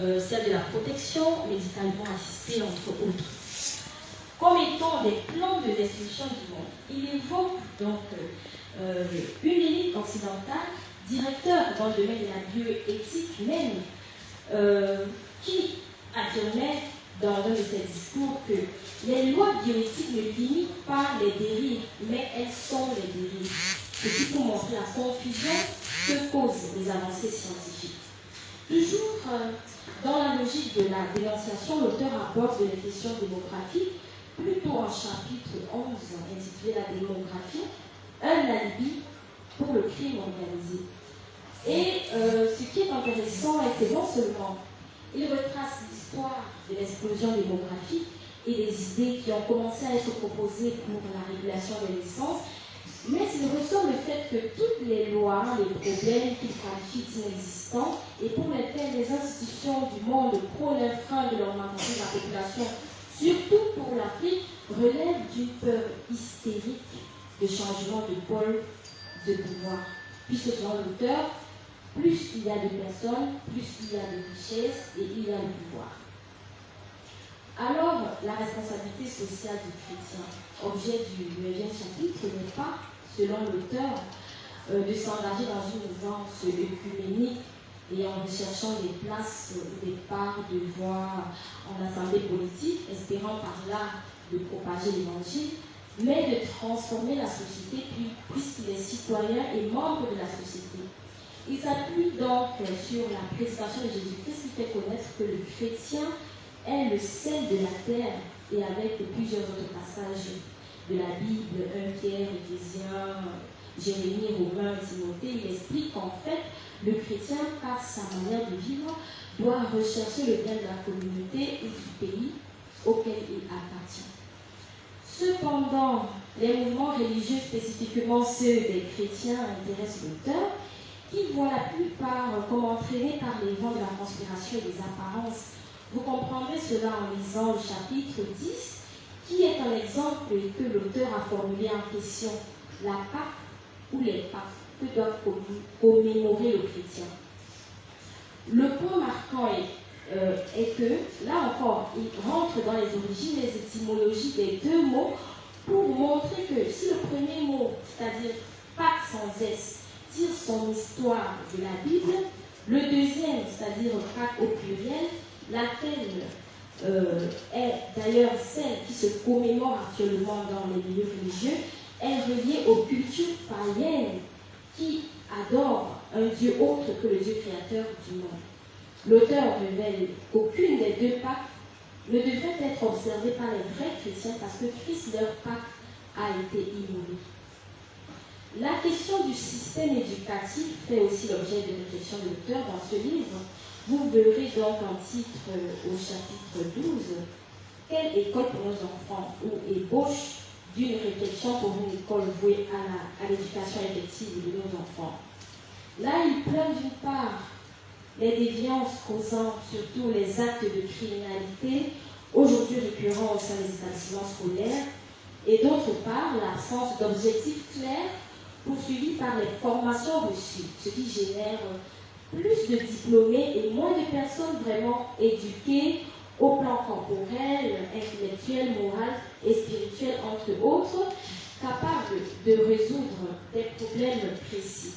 celle de la protection médicalement assistée, entre autres. Comme étant des plans de destruction du monde, il évoque donc une élite occidentale, directeur dans le domaine de la bioéthique même, qui affirmait dans un de ses discours que les lois bioéthiques ne limitent pas les dérives, mais elles sont les dérives. Ce qui peut montrer la confusion que causent les avancées scientifiques. Toujours dans la logique de la dénonciation, l'auteur aborde les questions démographiques, plutôt en chapitre 11, intitulé La démographie, un alibi pour le crime organisé. Et ce qui est intéressant est que non seulement il retrace l'histoire de l'explosion démographique et les idées qui ont commencé à être proposées pour la régulation des naissances, mais il ressort le fait que toutes les lois, les problèmes qu'il qualifie d'inexistants et pour lesquels les institutions du monde prônent un frein de l'augmentation de la population, surtout pour l'Afrique, relèvent d'une peur hystérique de changement de pôle de pouvoir. Puisque selon l'auteur, plus il y a de personnes, plus il y a de richesses et il y a de pouvoir. Alors, la responsabilité sociale du chrétien, objet du 9e chapitre, n'est pas, selon l'auteur, de s'engager dans une mouvance œcuménique et en recherchant des places ou des parts de voix en assemblée politique, espérant par là de propager l'évangile, mais de transformer la société puisqu'il est citoyen et membre de la société. Il s'appuie donc sur la prédication de Jésus-Christ qui fait connaître que le chrétien est le sel de la terre, et avec plusieurs autres passages de la Bible, 1 Pierre, Éphésiens, Jérémie, Romains, Timothée, il explique qu'en fait, le chrétien, par sa manière de vivre, doit rechercher le bien de la communauté ou du pays auquel il appartient. Cependant, les mouvements religieux, spécifiquement ceux des chrétiens, intéressent l'auteur, qui voit la plupart comme entraînés par les vents de la conspiration et des apparences. Vous comprendrez cela en lisant le chapitre 10, qui est un exemple que l'auteur a formulé en question, la Pâque ou les Pâques que doivent commémorer le chrétien. Le point marquant est que, là encore, il rentre dans les origines, les étymologies des deux mots pour montrer que si le premier mot, c'est-à-dire Pâques sans S, tire son histoire de la Bible, le deuxième, c'est-à-dire Pâques au pluriel, laquelle est d'ailleurs celle qui se commémore actuellement dans les milieux religieux, est reliée aux cultures païennes qui adorent un Dieu autre que le Dieu créateur du monde. L'auteur révèle qu'aucune des deux Pâques ne devrait être observée par les vrais chrétiens parce que Christ, leur Pâque, a été immolé. La question du système éducatif fait aussi l'objet de réflexion de l'auteur dans ce livre. Vous verrez donc en titre au chapitre 12 « Quelle école pour nos enfants ?» ou « Ébauche d'une réflexion pour une école vouée à l'éducation effective de nos enfants ». Là, il pleure d'une part les déviances causant surtout les actes de criminalité, aujourd'hui récurrents au sein des établissements scolaires, et d'autre part l'absence d'objectifs clairs poursuivis par les formations reçues, ce qui génère plus de diplômés et moins de personnes vraiment éduquées au plan corporel, intellectuel, moral et spirituel, entre autres, capables de résoudre des problèmes précis.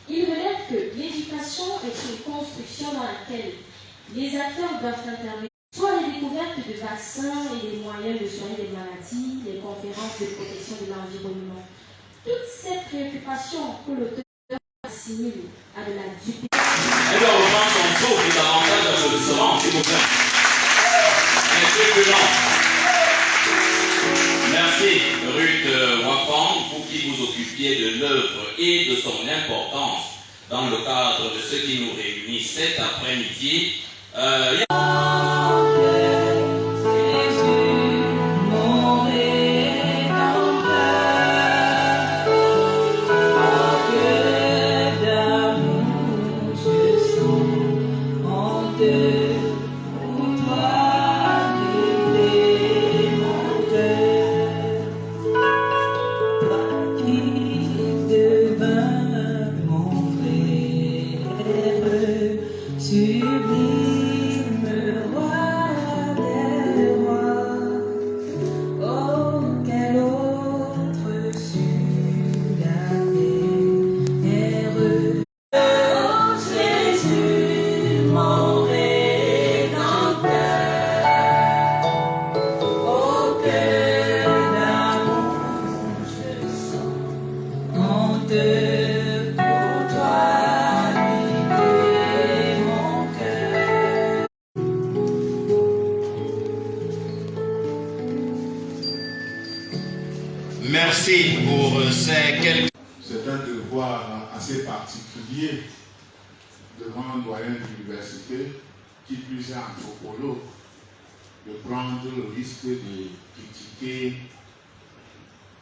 Il relève que l'éducation est une construction dans laquelle les acteurs doivent intervenir, soit les découvertes de vaccins et des moyens de soigner les maladies, les conférences de protection de l'environnement. Toutes ces préoccupations que l'auteur assimile à de la duplicité. Elle doit reprendre son souffle davantage d'applaudissements, s'il vous plaît. Un peu plus lent. Merci, Ruth Wafang, vous qui vous occupiez de l'œuvre et de son importance dans le cadre de ce qui nous réunit cet après-midi. Sublime. merci pour ces quelques... C'est un devoir assez particulier devant un doyen d'université qui plus est anthropologue de prendre le risque de critiquer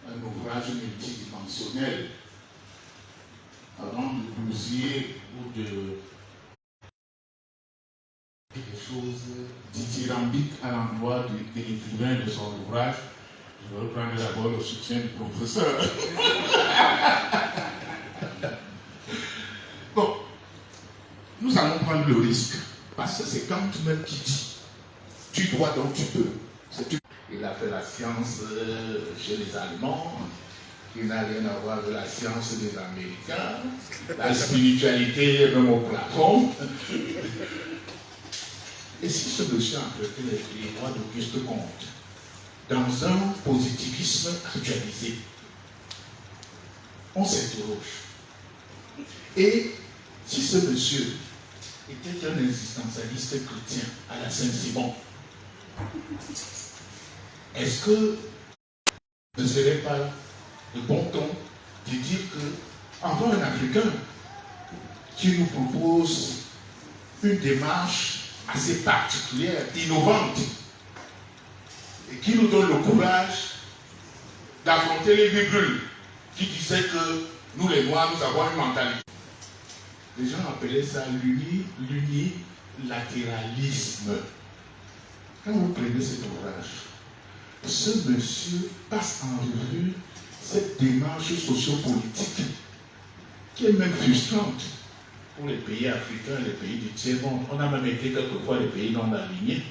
un ouvrage multidimensionnel avant de bousiller ou de des choses dithyrambiques à l'endroit de l'écrivain de son ouvrage. Je vais reprendre d'abord le soutien du professeur. Bon, nous allons prendre le risque, parce que c'est Kant même qui dit tu dois donc tu peux. Il a fait la science chez les Allemands, il n'a rien à voir avec la science des Américains, la spiritualité même au plafond. Et si ce monsieur entretient les droits d'Auguste Comte dans un positivisme actualisé, on s'interroge. Et si ce monsieur était un existentialiste chrétien à la Saint-Simon, est-ce que ce ne serait pas de bon ton de dire que, avant un Africain qui nous propose une démarche assez particulière, innovante, et qui nous donne le courage d'affronter les virgules qui disaient que nous les Noirs, nous avons une mentalité. Les gens appelaient ça l'unilatéralisme. Quand vous prenez cet ouvrage, ce monsieur passe en revue cette démarche sociopolitique qui est même frustrante pour les pays africains, les pays du tiers-monde. On a même été quelquefois les pays non alignés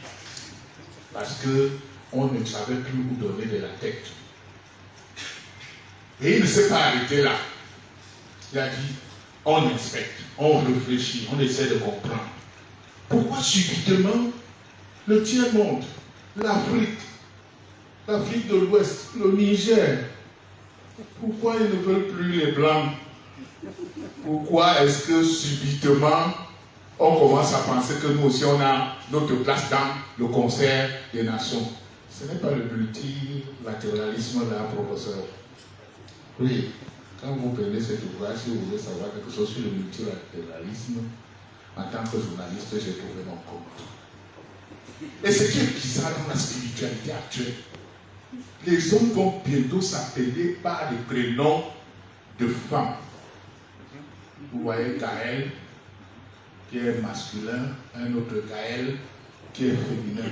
parce qu'on ne savait plus où donner de la tête. Et il ne s'est pas arrêté là. Il a dit, on inspecte, on réfléchit, on essaie de comprendre. Pourquoi subitement le tiers-monde, l'Afrique de l'Ouest, le Niger, pourquoi ils ne veulent plus les Blancs? Pourquoi est-ce que subitement on commence à penser que nous aussi on a notre place dans le concert des nations? Ce n'est pas le multilatéralisme là, professeur. Oui, quand vous prenez cet ouvrage, si vous voulez savoir quelque chose sur le multilatéralisme, en tant que journaliste, j'ai trouvé mon compte. Et ce qui est bizarre dans la spiritualité actuelle, les hommes vont bientôt s'appeler par des prénoms de femmes. Vous voyez Gaël, qui est masculin, un autre Gaël, qui est féminin.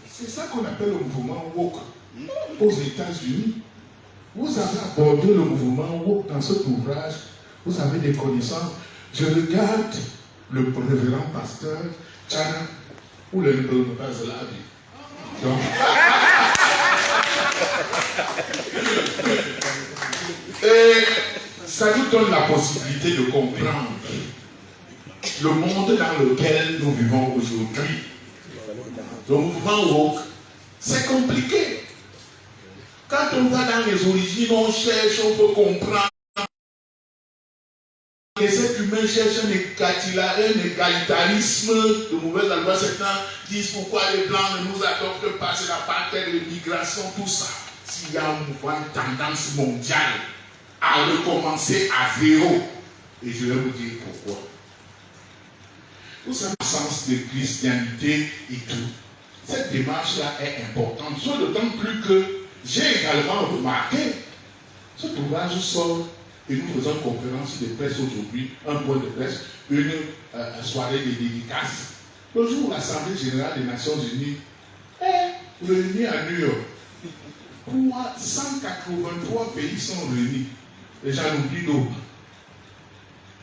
C'est ça qu'on appelle le mouvement woke. Aux États-Unis, vous avez abordé le mouvement woke dans cet ouvrage, vous avez des connaissances. Je regarde le révérend pasteur Tchana, ou le pas de la vie. Donc, et ça nous donne la possibilité de comprendre le monde dans lequel nous vivons aujourd'hui. Le mouvement woke, c'est compliqué. Quand on va dans les origines, on cherche, on peut comprendre. Les êtres humains cherchent un égalitarisme. De mauvaises lois, certains disent pourquoi les Blancs ne nous adoptent pas, c'est l'apartheid, l'immigration, tout ça. S'il y a une tendance mondiale à recommencer à zéro, et je vais vous dire pourquoi. Vous savez le sens de christianité et tout. Cette démarche-là est importante, d'autant plus que j'ai également remarqué, cet ouvrage sort et nous faisons une conférence de presse aujourd'hui, un point de presse, une soirée de dédicaces. Le jour où l'Assemblée générale des Nations Unies est réunie à New York, pour 183 pays sont réunis, et j'en oublie d'autres,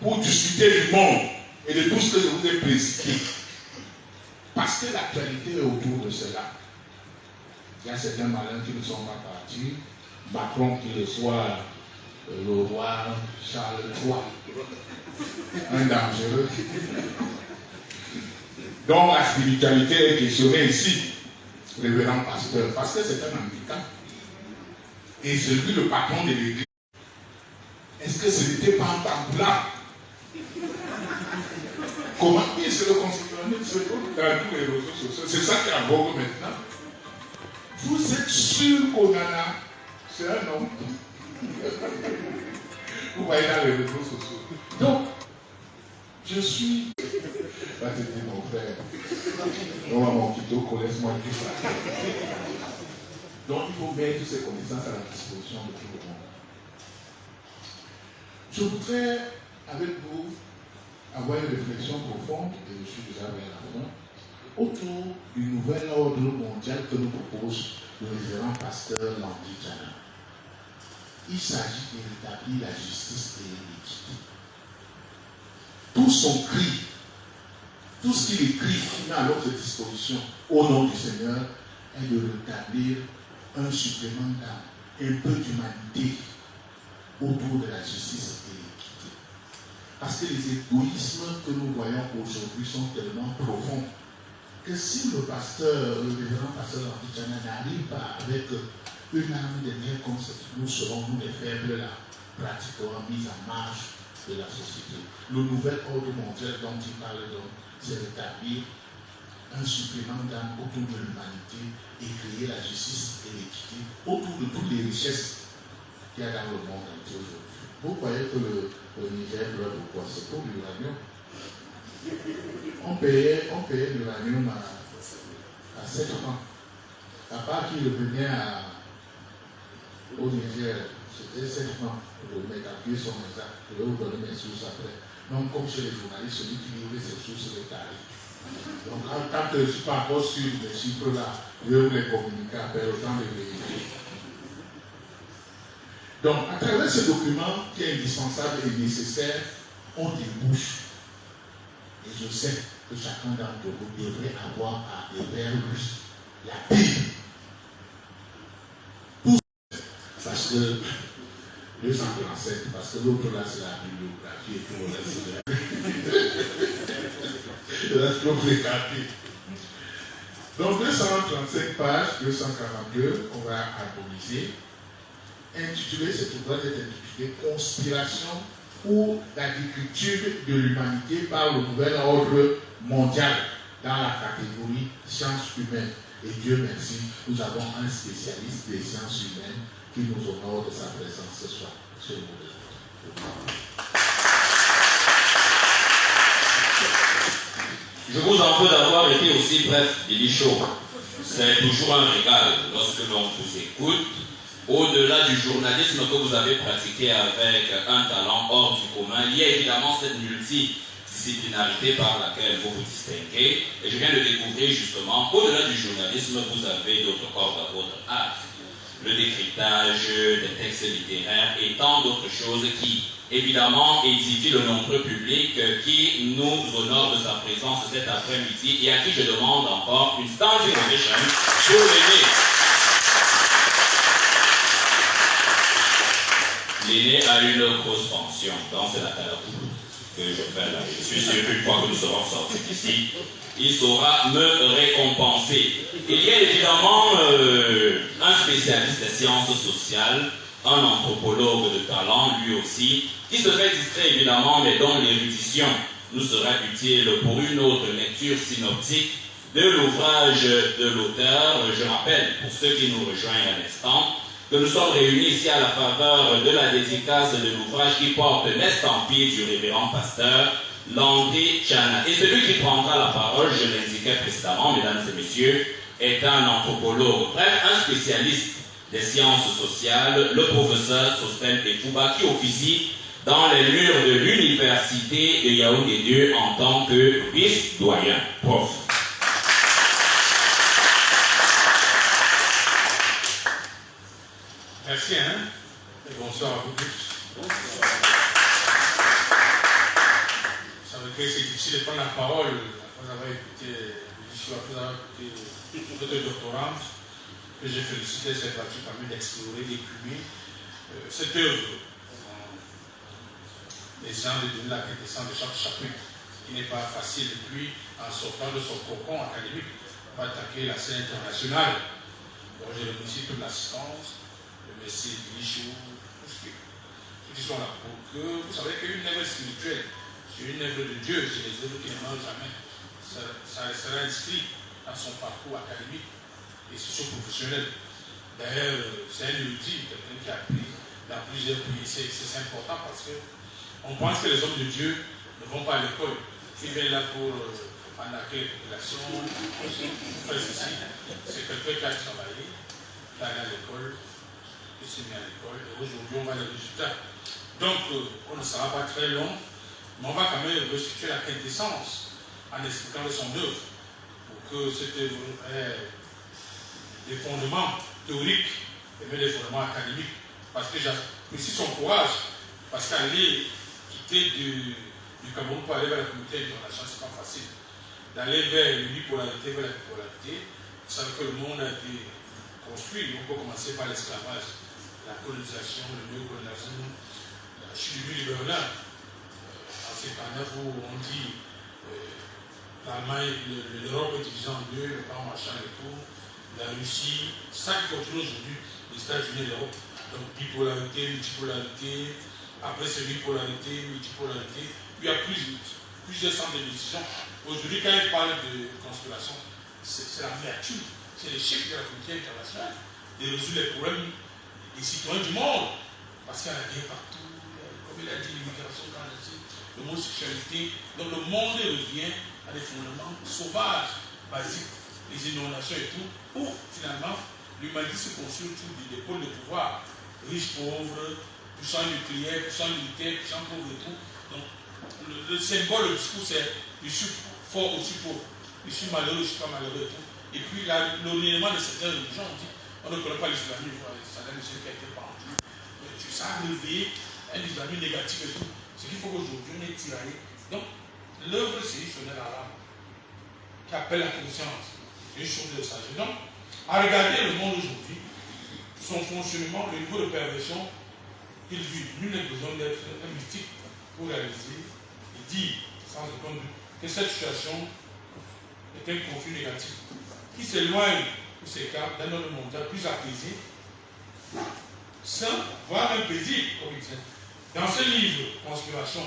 pour discuter du monde et de tout ce que je vous ai précisé. Parce que l'actualité est autour de cela. Il y a certains malins qui ne sont pas partis. Macron qui reçoit le roi Charles III. Un dangereux. Donc la spiritualité est questionnée ici, révérend pasteur, parce que c'est un anglican. Et c'est lui le patron de l'église. Est-ce que ce n'était pas un Tamboula? Comment il se le considère dans tous les réseaux sociaux? C'est ça qui est en vogue maintenant. Vous êtes sûr qu'Onana, C'est un homme. Vous voyez dans les réseaux sociaux. Donc, je suis. Là, c'était mon frère. Non, mon kito, connaisse-moi tout ça. Donc, il faut mettre ces connaissances à la disposition de tout le monde. Je voudrais, avec vous, avoir une réflexion profonde, et je suis déjà vers la fin, autour du nouvel ordre mondial que nous propose le révérend pasteur Landry Jana. Il s'agit de rétablir la justice et l'équité. Tout son cri, tout ce qu'il écrit met à notre disposition au nom du Seigneur est de rétablir un supplément d'âme, un peu d'humanité autour de la justice et l'équité. Parce que les égoïsmes que nous voyons aujourd'hui sont tellement profonds que si le révérend pasteur Landry Jana n'arrive pas avec une arme de guerre comme cette, nous serons, nous les faibles là, pratiquement mis en marche de la société. Le nouvel ordre mondial dont il parle donc, c'est rétablir un supplément d'âme autour de l'humanité et créer la justice et l'équité autour de toutes les richesses qu'il y a dans le monde entier aujourd'hui. Vous croyez que le Niger doit de quoi? C'est pour l'uranium. On payait l'uranium à 7 francs. À part qu'il revenait au Niger, c'était 7 francs. Le mec a appuyé son exact. Je vais vous donner mes sources après. Donc, comme chez les journalistes, celui qui livre ses sources est carré. Donc, tant que je ne suis pas encore sûr de ces chiffres-là, je vais vous les communiquer après, autant de vérifier. Donc, à travers ce document qui est indispensable et nécessaire, on débouche. Et je sais que chacun d'entre vous devrait avoir derrière lui la Bible. Tout parce que 237, parce que l'autre là c'est la bibliographie et tout le reste. Je laisse trop fréquenter. Donc 235 pages, 242, on va harmoniser. Intitulé, c'est pour être intitulé Conspiration ou l'agriculture de l'humanité par le nouvel ordre mondial dans la catégorie sciences humaines. Et Dieu merci, nous avons un spécialiste des sciences humaines qui nous honore de sa présence ce soir. Monsieur le modèle. Je vous en veux d'avoir été aussi bref et chaud. C'est toujours un régal lorsque l'on vous écoute. Au-delà du journalisme que vous avez pratiqué avec un talent hors du commun, il y a évidemment cette multidisciplinarité par laquelle vous vous distinguez. Et je viens de découvrir justement, au-delà du journalisme, vous avez d'autres cordes à votre arc. Le décryptage des textes littéraires et tant d'autres choses qui, évidemment, édifient le nombreux public qui nous honore de sa présence cet après-midi et à qui je demande encore une standing ovation pour l'aîné. L'aîné a une grosse pension, donc c'est la Talakou que je fais là. Je suis sûr qu'une fois que nous serons sortis d'ici, il saura me récompenser. Il y a évidemment un spécialiste des sciences sociales, un anthropologue de talent lui aussi, qui se fait distrait évidemment, mais dont l'érudition nous sera utile pour une autre lecture synoptique de l'ouvrage de l'auteur. Je rappelle, pour ceux qui nous rejoignent à l'instant, que nous sommes réunis ici à la faveur de la dédicace de l'ouvrage qui porte l'estampille du révérend pasteur Landry Jana. Et celui qui prendra la parole, je l'indiquais précédemment, mesdames et messieurs, est un anthropologue, bref, un spécialiste des sciences sociales, le professeur Sostène Tekouba, qui officie dans les murs de l'université de Yaoundé 2 en tant que vice-doyen. Prof. Merci, et bonsoir à vous tous. Bonsoir. Ça veut dire que c'est difficile de prendre la parole après avoir écouté notre doctorante, que j'ai félicité cette partie permis d'explorer, d'écumer cette œuvre, essayant de donner la quintessence de chaque chapitre, qui n'est pas facile depuis, en sortant de son cocon académique, pour attaquer la scène internationale. Donc je remercie toute l'assistance. Merci Michou, tous ceux qui sont là pour que vous savez qu'une œuvre spirituelle, c'est une œuvre de Dieu, c'est les œuvres qui ne meurent jamais. Ça restera inscrit dans son parcours académique et socio-professionnel. D'ailleurs, c'est un érudit, quelqu'un qui a appris dans plusieurs pays. C'est important parce qu'on pense que les hommes de Dieu ne vont pas à l'école. Ils viennent là pour arnaquer les populations, faire ceci. C'est quelqu'un qui a travaillé, qui est allé à l'école, qui s'est mis à l'école, et aujourd'hui on voit les résultats. Donc, on ne sera pas très long, mais on va quand même restituer la quintessence en expliquant son œuvre, pour que cette œuvre ait des fondements théoriques et même des fondements académiques. Parce que j'apprécie son courage, parce qu'aller quitter du Cameroun pour aller vers la communauté internationale, ce n'est pas facile. D'aller vers l'unipolarité, vers la bipolarité, vous savez que le monde a été construit. On peut commencer par l'esclavage, la colonisation, le néocolonialisme, la chute du Berlin. En ces temps-là où on dit l'Allemagne, l'Europe est divisée en deux, le plan machin et tout, la Russie, ça qui continue aujourd'hui, les États-Unis et l'Europe. Donc bipolarité, multipolarité, après c'est bipolarité, multipolarité. Il y a plusieurs centres de décision. Aujourd'hui, quand il parle de conspiration, c'est la miniature, c'est l'échec de la communauté internationale de résoudre les problèmes des citoyens du monde. Parce qu'il y a la guerre partout, comme il a dit, l'immigration clandestine, l'homosexualité. Donc le monde revient à des fondements sauvages, basiques, les inondations et tout, où finalement l'humanité se construit autour des pôles de pouvoir, riches, pauvres, puissants nucléaires, puissants militaires, puissants pauvres et tout. Donc le symbole, le discours, c'est je suis fort, je suis pauvre, je suis malheureux, je ne suis pas malheureux et tout. Et puis l'ornement de certaines religions, on dit on ne connaît pas l'islamisme, ça donne celui qui a été pendu. Ça a réveillé un islamisme négatif et tout. Ce qu'il faut qu'aujourd'hui on est tiraillé. Donc l'œuvre c'est une sonnette à l'âme qui appelle la conscience. Une chose de sagesse. Donc, à regarder le monde aujourd'hui, son fonctionnement, le niveau de perversion qu'il vit, nul n'a besoin d'être un mystique pour réaliser et dire, sans aucun doute, que cette situation est un conflit négatif qui s'éloigne ou s'écarte d'un ordre mondial plus apaisé, sain, voire même paisible, comme il dit. Dans ce livre, Conspiration,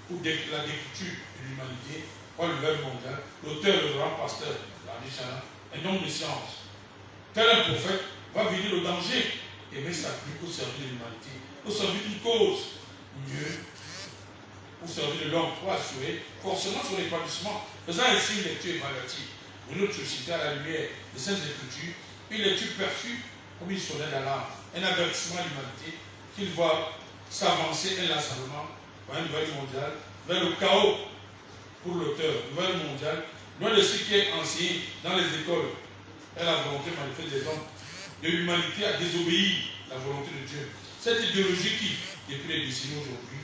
ou la découture de l'humanité, par le Verbe mondial, l'auteur, le grand pasteur, un homme de science, tel un prophète, va venir le danger et mettre sa pluie au service de l'humanité, au service d'une cause mieux, au service de l'homme, pour assurer forcément son épanouissement, faisant ainsi une lecture évaluative de notre société à la lumière de Saintes Écritures, une lecture perçue comme une sonnette d'alarme, un avertissement à l'humanité qu'il voit s'avancer inlassablement vers une nouvelle mondiale, vers le chaos pour l'auteur, une nouvelle mondiale, loin de ce qui est enseigné dans les écoles et la volonté manifeste des hommes, de l'humanité à désobéir à la volonté de Dieu. Cette idéologie qui, depuis les décennies aujourd'hui,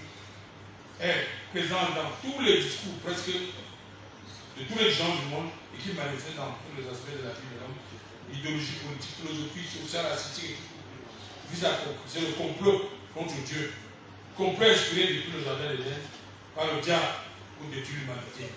est présente dans tous les discours, presque de tous les gens du monde, et qui manifeste dans tous les aspects de la vie de l'homme. L'idéologie politique, philosophique, sociale, ascétique, vise à concrétiser le complot contre Dieu. Complot inspiré depuis le jardin d'Éden par le diable pour détruire l'humanité.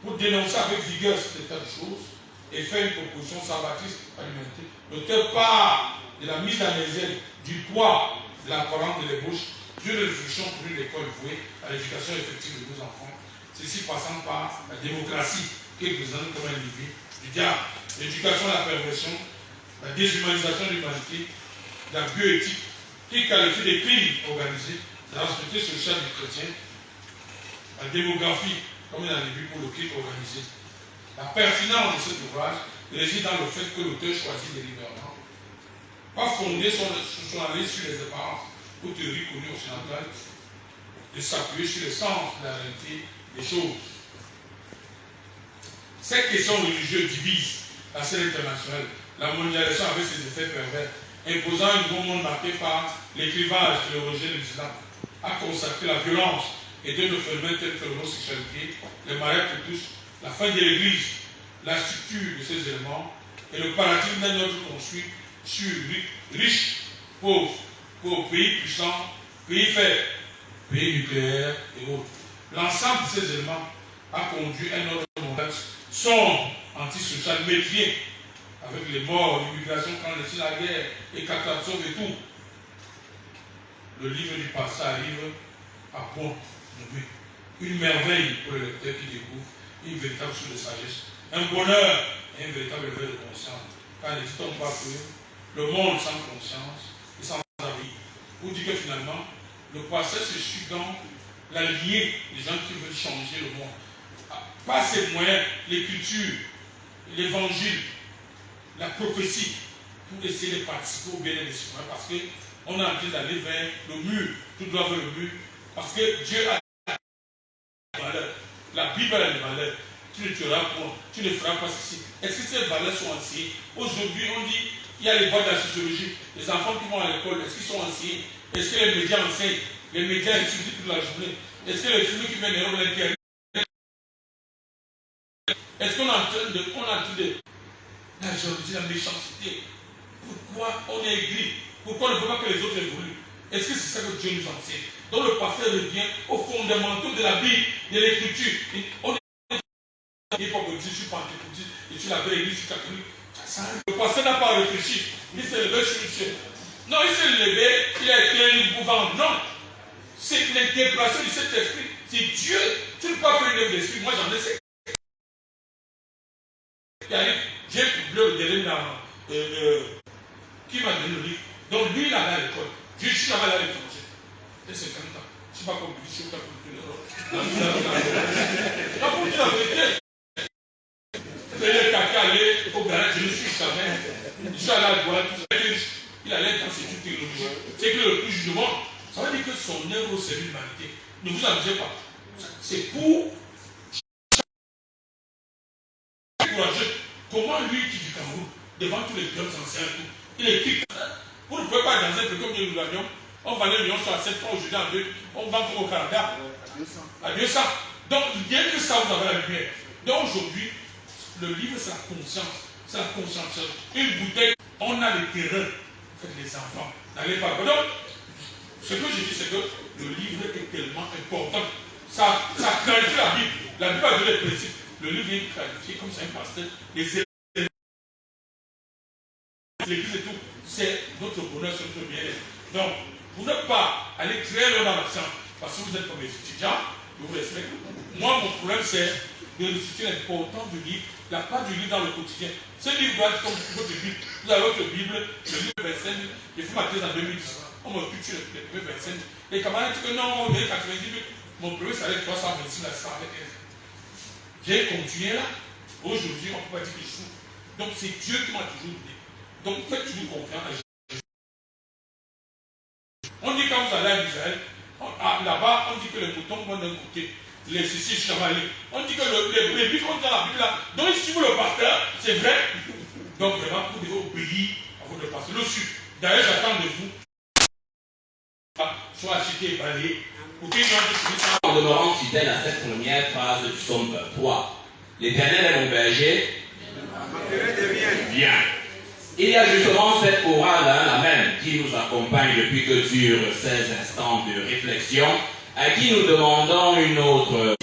Pour dénoncer avec vigueur cet état de choses et faire une proposition salvatrice à l'humanité, l'auteur part de la mise en exergue du poids de l'apparence de l'ébauche d'une réflexion pour une école vouée à l'éducation effective de nos enfants, ceci passant par la démocratie qui est présente comme un levier du diable, l'éducation à la perversion, la déshumanisation de l'humanité, la bioéthique qui qualifie des crimes organisés, la responsabilité sociale des chrétiens, la démographie comme il a vu pour le crime organisé. La pertinence de cet ouvrage réside dans le fait que l'auteur choisit délibérément, pas fondé son analyse sur les apparences ou théories connues occidentales, de s'appuyer sur le sens de la réalité des choses. Cette question religieuse divise la scène internationale, la mondialisation avec ses effets pervers, imposant un nouveau monde marqué par l'écrivage et le rejet de l'islam, a consacré la violence et d'autres phénomènes tels que l'homosexualité, le mariage pour tous, la fin de l'Église, la structure de ces éléments et le paradigme d'un ordre construit sur riches, pauvres, pays puissants, pays faibles, pays nucléaires et autres. L'ensemble de ces éléments a conduit un ordre mondial sombre, antisocial, méfié, avec les morts, l'immigration clandestine, la guerre, les catastrophes et tout. Le livre du passé arrive à point nommé. Une merveille pour le lecteur qui découvre une véritable source de sagesse, un bonheur et un véritable éveil de conscience. car n'hésitons pas que le monde sans conscience et sans avis, vous dit que finalement, le processus se suit dans la lignée des gens qui veulent changer le monde. Par ces moyens, l'écriture, l'évangile, la prophétie, pour essayer de participer au bien-être des citoyens, parce qu'on est en train d'aller vers le mur, tout doit vers le mur, parce que Dieu a des valeurs, la Bible a des valeurs. Tu ne tueras point, tu ne feras pas ceci. Est-ce que ces valeurs sont enseignées? Aujourd'hui, on dit, il y a les voies de la sociologie, les enfants qui vont à l'école, est-ce qu'ils sont enseignés? Est-ce que les médias enseignent? Les médias étudient toute la journée. Est-ce que les films qui viennent de l'intérieur? Est-ce qu'on est en train de la jalousie, la méchanceté? Pourquoi on est aigri? Pourquoi on ne veut pas que les autres évoluent? Est-ce que c'est ça que Dieu nous enseigne? Donc le pasteur revient aux fondamentaux de la Bible, de l'écriture. On n'est pas que je suis pentecôtiste, je suis la vraie église, je suis catholique. Le pasteur n'a pas réfléchi. Il s'est levé sur le ciel. Non, il s'est levé, il a écrit un livre pour vendre. Non. C'est l'interprétation du Saint-Esprit. C'est Dieu. Tu ne peux pas faire une œuvre d'esprit. Moi, j'en ai sais. J'ai publié le dernier qui m'a donné le livre. Donc lui, il a à l'école. Je suis là-bas à l'étranger. Et 50 ans. Je ne sais pas comment je suis au la vérité. Le caca allait au garage, je ne suis jamais. Je suis allé à la douane, il allait dans cette technologie. C'est que le plus jugement, ça veut dire que son œuvre au service de l'humanité. Ne vous amusez pas. C'est pour courageux. Comment lui qui du Cameroun, devant tous les clubs anciens, il écrit. Vous ne pouvez pas dans un peu comme nous l'avions. On va aller à 7 francs aujourd'hui en 2. On va comme au Canada. À 200. Donc, bien que ça, vous avez la lumière. Donc aujourd'hui, le livre, c'est la conscience. C'est la conscience. Une bouteille, on a les terrains. Faites les enfants. N'allez pas. Donc, ce que je dis, c'est que le livre est tellement important. Ça clarifie la Bible. La Bible a donné les principes. Le livre est clarifié comme ça, un pasteur. L'église et tout, c'est notre bonheur, c'est notre bien-être. Donc, vous n'êtes pas aller très loin dans la science, parce que vous êtes comme les étudiants, je vous respecte. Moi, mon problème, c'est de resituer l'importance du livre, la part du livre dans le quotidien. Ce livre doit être comme votre Bible. Vous avez votre Bible, le livre 25, j'ai fait ma thèse en 2010. On m'a pu tuer le premier 25. Les camarades disent que non, on est 90 000. Mon premier salaire est 326 à 115. J'ai continué là. Aujourd'hui, on ne peut pas dire que je souffre. Donc, c'est Dieu qui m'a toujours dit. Donc, faites toujours confiance à Jésus. On dit quand vous allez à Israël, là-bas, on dit que les moutons vont d'un côté, les ceci, chavalés. On dit que les brebis qu'on dit dans la Bible là, donc ils suivent le pasteur, c'est vrai. Donc, vraiment, vous devez obéir à votre pasteur. Le suivre. D'ailleurs, j'attends de vous. Soit acheté et balayé. En demeurant fidèle à cette première phrase du psaume 3, l'Éternel est mon berger. Bien. Il y a justement cette chorale, la même, qui nous accompagne depuis que durent ces instants de réflexion, à qui nous demandons une autre.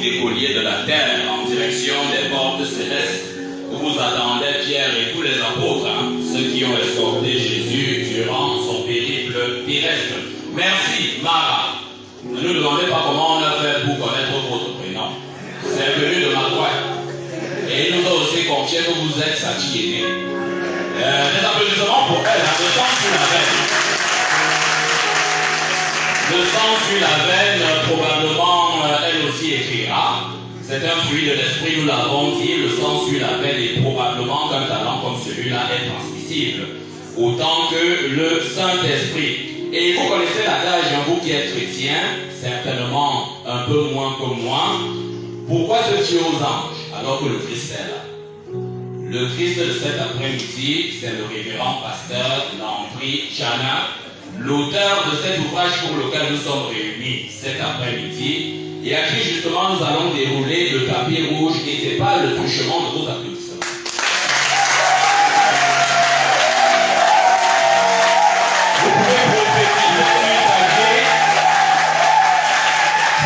décolliez de la terre en direction des portes célestes, où vous attendez Pierre et tous les apôtres, ceux qui ont escorté Jésus durant son périple terrestre. Merci, Mara. Ne nous demandez pas comment on a fait pour connaître votre prénom. C'est venu de ma droite. Et il nous a aussi confié que vous êtes sa aînée. Des applaudissements pour elle, le sang sur la veine. Le sang sur la veine, probablement, elle aussi écrira. C'est un fruit de l'esprit, nous l'avons dit. Le sang sur la veine est probablement qu'un talent comme celui-là est transmissible, autant que le Saint-Esprit. Et vous connaissez l'adage, vous qui êtes chrétien, certainement un peu moins que moi. Pourquoi se fier aux anges alors que le Christ est là? Le Christ de cet après-midi, c'est le révérend pasteur Landry Chana, l'auteur de cet ouvrage pour lequel nous sommes réunis cet après-midi, et à qui justement nous allons dérouler le tapis rouge, et ce n'est pas le touchement de vos applaudissements. Vous pouvez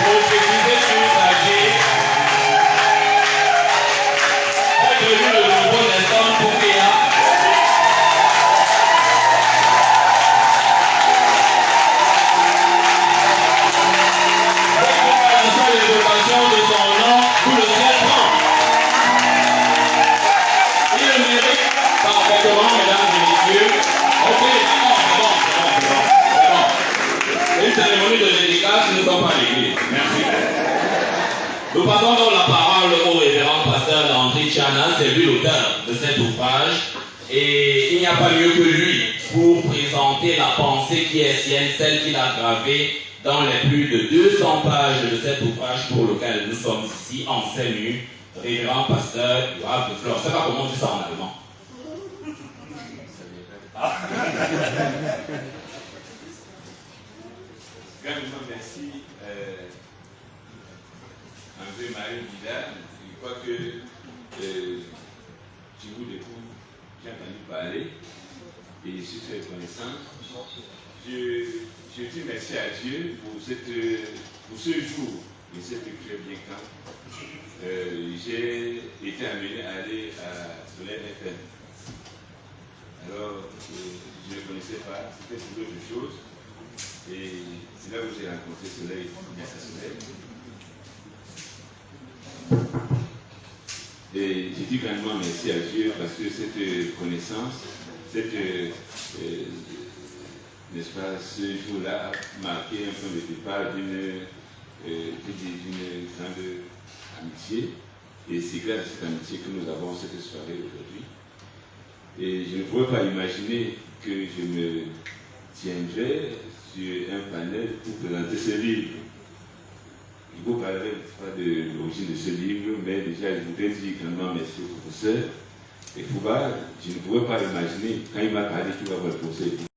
prophétiser sur sa vie, est devenu le nouveau Nelson Poukéa. L'évocation de son nom, tout le ciel prend. Il le mérite parfaitement, mesdames et messieurs. Ok, c'est bon. Une cérémonie de dédicace, nous ne sommes pas à l'église. Merci. Nous passons donc la parole au révérend pasteur Landry Chana, c'est lui l'auteur de cet ouvrage. Et il n'y a pas mieux que lui pour présenter la pensée qui est sienne, celle qu'il a gravée dans les plus de 200 pages de cet ouvrage pour lequel nous sommes ici, enseignés, révérend pasteur Yoav de Flore. Je ne sais pas comment on dit ça en allemand. Grandement merci André-Marie Guidard. Je crois que je vous découvre, j'ai entendu parler et je suis très reconnaissant. Je dis merci à Dieu pour ce jour et cette très bien quand j'ai été amené à aller à Soleil FM. Alors, je ne connaissais pas, c'était pour d'autres choses. Et c'est là où j'ai rencontré Soleil, merci Soleil. Et je dis grandement merci à Dieu parce que cette connaissance, cette n'est-ce pas, ce jour-là a marqué un peu le départ d'une grande amitié. Et c'est grâce à cette amitié que nous avons cette soirée aujourd'hui. Et je ne pouvais pas imaginer que je me tiendrais sur un panel pour présenter ce livre. Je vous parlerai pas de l'origine de ce livre, mais déjà je voudrais dire grandement merci au professeur. Et Fouba, je ne pouvais pas imaginer, quand il m'a parlé qu'il va voir le professeur.